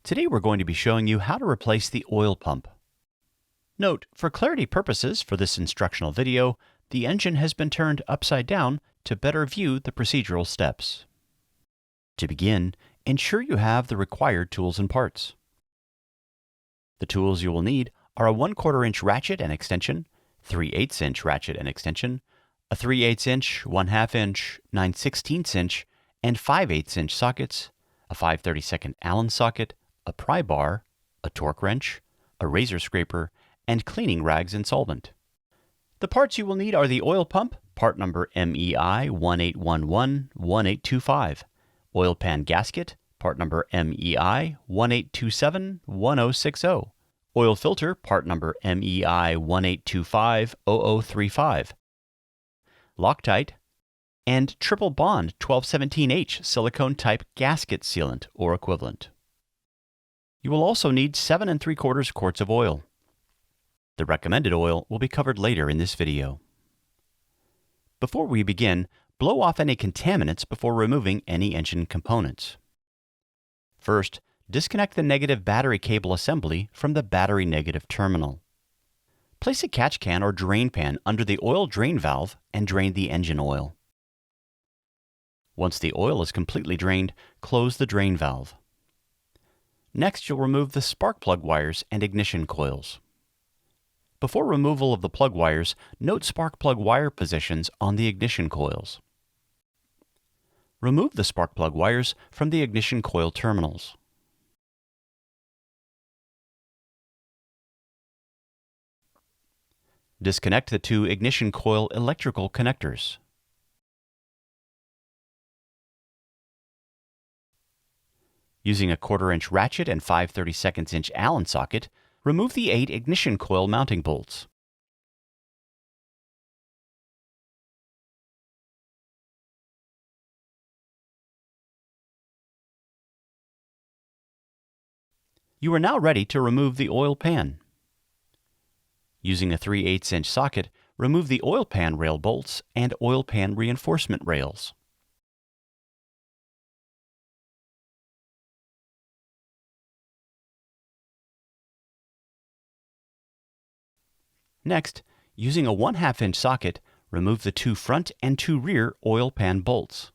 Today we're going to be showing you how to replace the oil pump. Note, for clarity purposes for this instructional video, the engine has been turned upside down to better view the procedural steps. To begin, ensure you have the required tools and parts. The tools you will need are a 1/4 inch ratchet and extension, 3/8 inch ratchet and extension, a 3/8 inch, 1/2 inch, 9/16 inch, and 5/8 inch sockets, a 5/32 Allen socket, a pry bar, a torque wrench, a razor scraper, and cleaning rags and solvent. The parts you will need are the oil pump, part number MEI 1811-1825, oil pan gasket, part number MEI 1827-1060, oil filter, part number MEI 1825-0035, Loctite, and triple bond 1217H silicone type gasket sealant or equivalent. You will also need 7 3/4 quarts of oil. The recommended oil will be covered later in this video. Before we begin, blow off any contaminants before removing any engine components. First, disconnect the negative battery cable assembly from the battery negative terminal. Place a catch can or drain pan under the oil drain valve and drain the engine oil. Once the oil is completely drained, close the drain valve. Next, you'll remove the spark plug wires and ignition coils. Before removal of the plug wires, note spark plug wire positions on the ignition coils. Remove the spark plug wires from the ignition coil terminals. Disconnect the 2 ignition coil electrical connectors. Using a 1/4 inch ratchet and 5/32 inch Allen socket, remove the 8 ignition coil mounting bolts. You are now ready to remove the oil pan. Using a 3/8 inch socket, remove the oil pan rail bolts and oil pan reinforcement rails. Next, using a 1/2 inch socket, remove the 2 front and 2 rear oil pan bolts.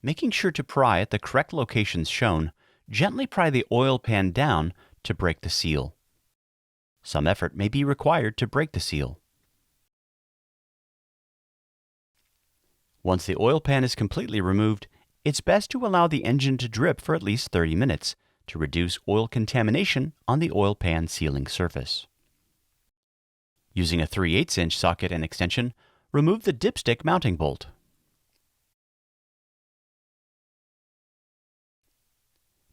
Making sure to pry at the correct locations shown, gently pry the oil pan down to break the seal. Some effort may be required to break the seal. Once the oil pan is completely removed, it's best to allow the engine to drip for at least 30 minutes to reduce oil contamination on the oil pan sealing surface. Using a 3/8 inch socket and extension, remove the dipstick mounting bolt.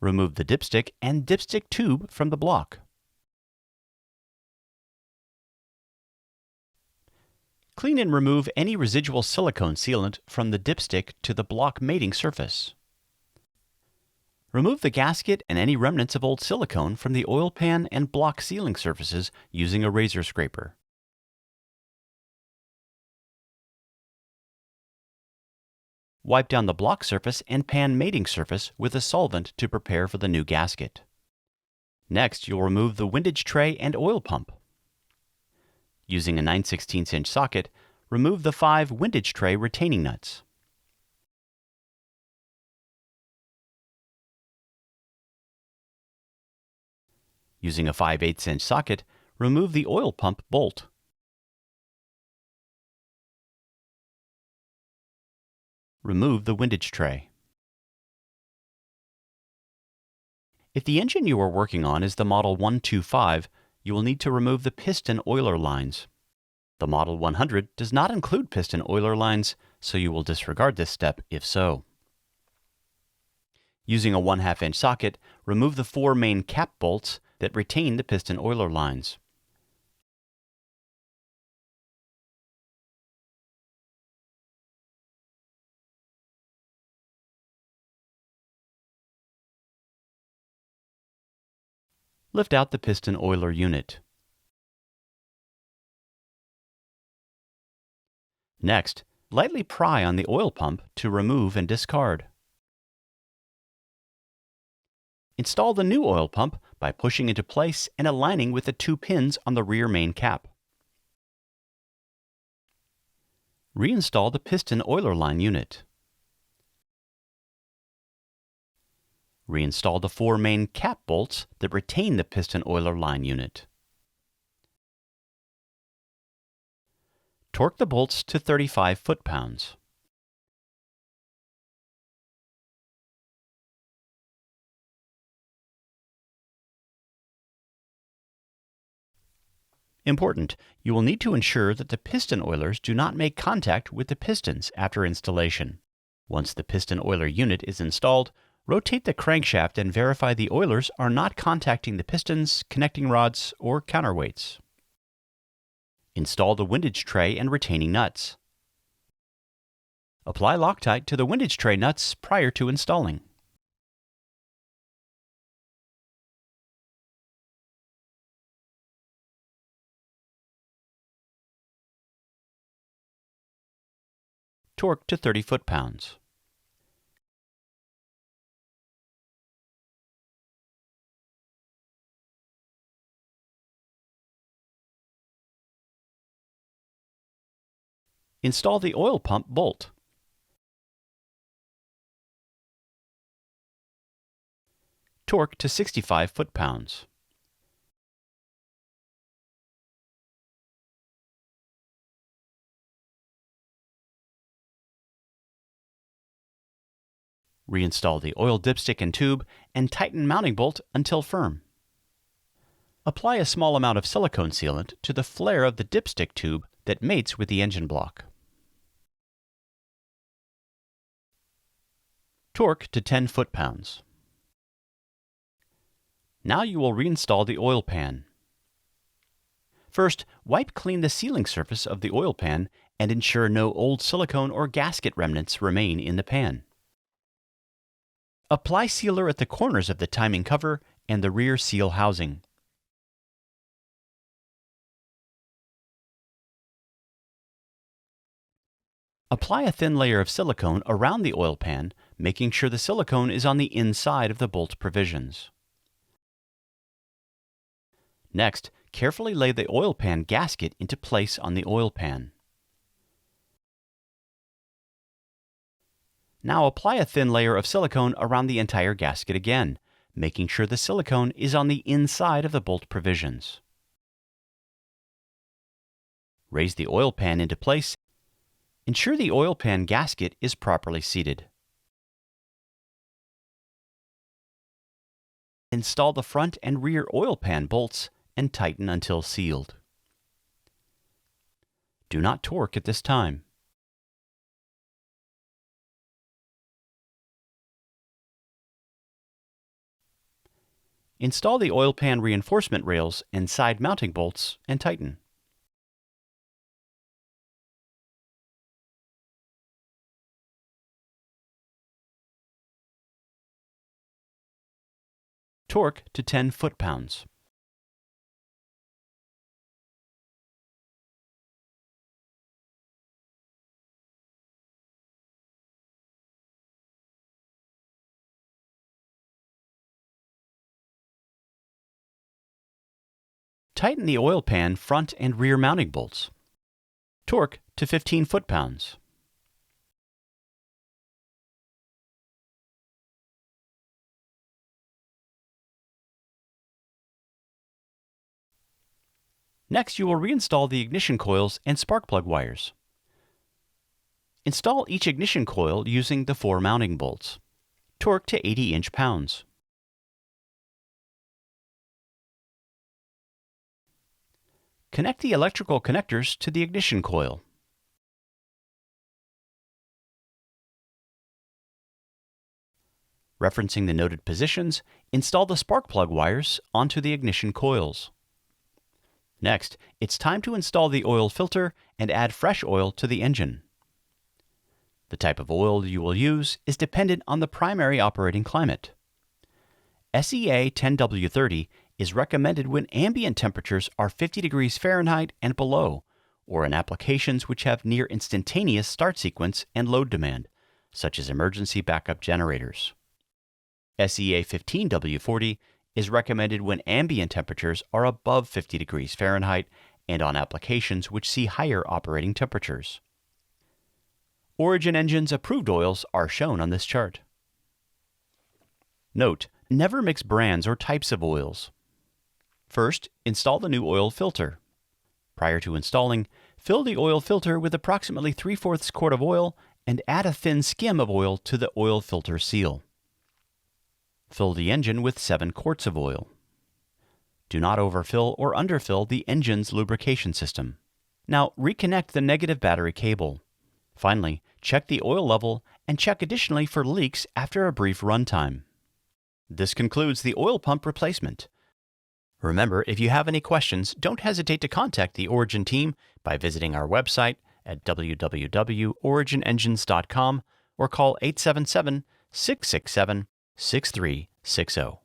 Remove the dipstick and dipstick tube from the block. Clean and remove any residual silicone sealant from the dipstick to the block mating surface. Remove the gasket and any remnants of old silicone from the oil pan and block sealing surfaces using a razor scraper. Wipe down the block surface and pan mating surface with a solvent to prepare for the new gasket. Next, you'll remove the windage tray and oil pump. Using a 9/16 inch socket, remove the 5 windage tray retaining nuts. Using a 5/8 inch socket, remove the oil pump bolt. Remove the windage tray. If the engine you are working on is the Model 125, you will need to remove the piston oiler lines. The Model 100 does not include piston oiler lines, so you will disregard this step if so. Using a 1/2 inch socket, remove the 4 main cap bolts that retain the piston oiler lines. Lift out the piston oiler unit. Next, lightly pry on the oil pump to remove and discard. Install the new oil pump by pushing into place and aligning with the 2 pins on the rear main cap. Reinstall the piston oiler line unit. Reinstall the 4 main cap bolts that retain the piston oiler line unit. Torque the bolts to 35 foot-pounds. Important, you will need to ensure that the piston oilers do not make contact with the pistons after installation. Once the piston oiler unit is installed, rotate the crankshaft and verify the oilers are not contacting the pistons, connecting rods, or counterweights. Install the windage tray and retaining nuts. Apply Loctite to the windage tray nuts prior to installing. Torque to 30 foot-pounds. Install the oil pump bolt. Torque to 65 foot-pounds. Reinstall the oil dipstick and tube and tighten mounting bolt until firm. Apply a small amount of silicone sealant to the flare of the dipstick tube that mates with the engine block. Torque to 10 foot-pounds. Now you will reinstall the oil pan. First, wipe clean the sealing surface of the oil pan and ensure no old silicone or gasket remnants remain in the pan. Apply sealer at the corners of the timing cover and the rear seal housing. Apply a thin layer of silicone around the oil pan, making sure the silicone is on the inside of the bolt provisions. Next, carefully lay the oil pan gasket into place on the oil pan. Now apply a thin layer of silicone around the entire gasket again, making sure the silicone is on the inside of the bolt provisions. Raise the oil pan into place. Ensure the oil pan gasket is properly seated. Install the front and rear oil pan bolts and tighten until sealed. Do not torque at this time. Install the oil pan reinforcement rails and side mounting bolts and tighten. Torque to 10 foot-pounds. Tighten the oil pan front and rear mounting bolts. Torque to 15 foot-pounds. Next, you will reinstall the ignition coils and spark plug wires. Install each ignition coil using the 4 mounting bolts. Torque to 80 inch-pounds. Connect the electrical connectors to the ignition coil. Referencing the noted positions, install the spark plug wires onto the ignition coils. Next, it's time to install the oil filter and add fresh oil to the engine. The type of oil you will use is dependent on the primary operating climate. SEA 10W30 is recommended when ambient temperatures are 50 degrees Fahrenheit and below, or in applications which have near instantaneous start sequence and load demand, such as emergency backup generators. SEA 15W40 is recommended when ambient temperatures are above 50 degrees Fahrenheit and on applications which see higher operating temperatures. Origin Engine's approved oils are shown on this chart. Note: never mix brands or types of oils. First, install the new oil filter. Prior to installing, fill the oil filter with approximately 3/4 quart of oil and add a thin skim of oil to the oil filter seal. Fill the engine with 7 quarts of oil. Do not overfill or underfill the engine's lubrication system. Now reconnect the negative battery cable. Finally, check the oil level and check additionally for leaks after a brief runtime. This concludes the oil pump replacement. Remember, if you have any questions, don't hesitate to contact the Origin team by visiting our website at www.originengines.com or call 877-667-6360.